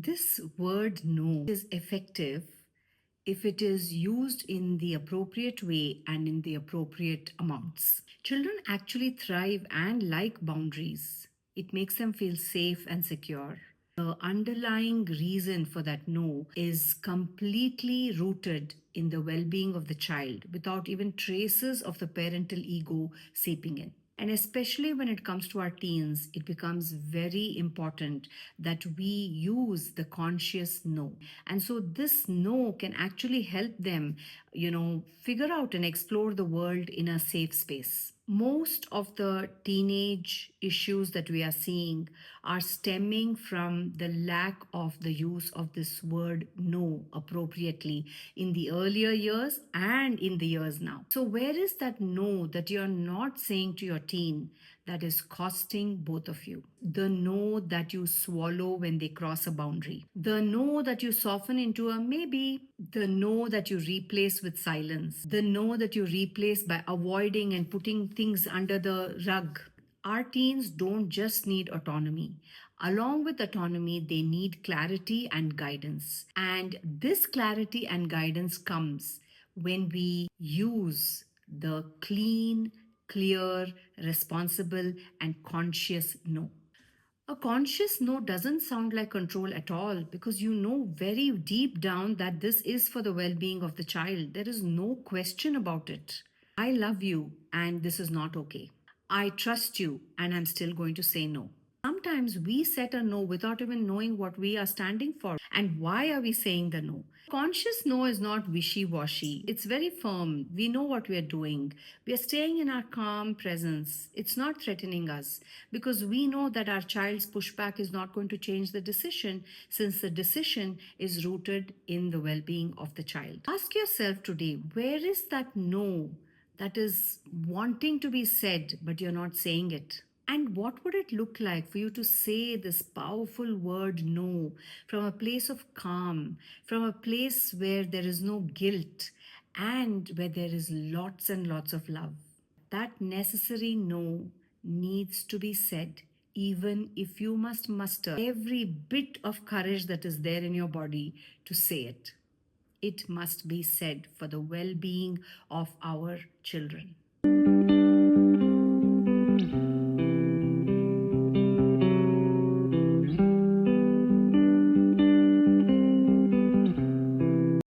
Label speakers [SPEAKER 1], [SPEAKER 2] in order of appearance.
[SPEAKER 1] This word no is effective if it is used in the appropriate way and in the appropriate amounts. Children actually thrive and like boundaries. It makes them feel safe and secure. The underlying reason for that no is completely rooted in the well being of the child without even traces of the parental ego seeping in. And especially when it comes to our teens, it becomes very important that we use the conscious no. And so this no can actually help them, figure out and explore the world in a safe space. Most of the teenage issues that we are seeing are stemming from the lack of the use of this word no appropriately in the earlier years and in the years now. So, where is that no that you're not saying to your teen that is costing both of you? The no that you swallow when they cross a boundary, the no that you soften into a maybe, the no that you replace with silence, the no that you replace by avoiding and putting things under the rug. Our teens don't just need autonomy. Along with autonomy, they need clarity and guidance. And this clarity and guidance comes when we use the clean, clear, responsible, and conscious no. A conscious no doesn't sound like control at all because you know very deep down that this is for the well being of the child. There is no question about it. I love you and this is not okay. I trust you and I'm still going to say no. Sometimes we set a no without even knowing what we are standing for and why are we saying the no. Conscious no is not wishy washy, it's very firm. We know what we are doing. We are staying in our calm presence. It's not threatening us because we know that our child's pushback is not going to change the decision since the decision is rooted in the well being of the child. Ask yourself today, where is that no that is wanting to be said, but you're not saying it? And what would it look like for you to say this powerful word no from a place of calm, from a place where there is no guilt and where there is lots and lots of love? That necessary no needs to be said, even if you must muster every bit of courage that is there in your body to say it. It must be said for the well being of our children.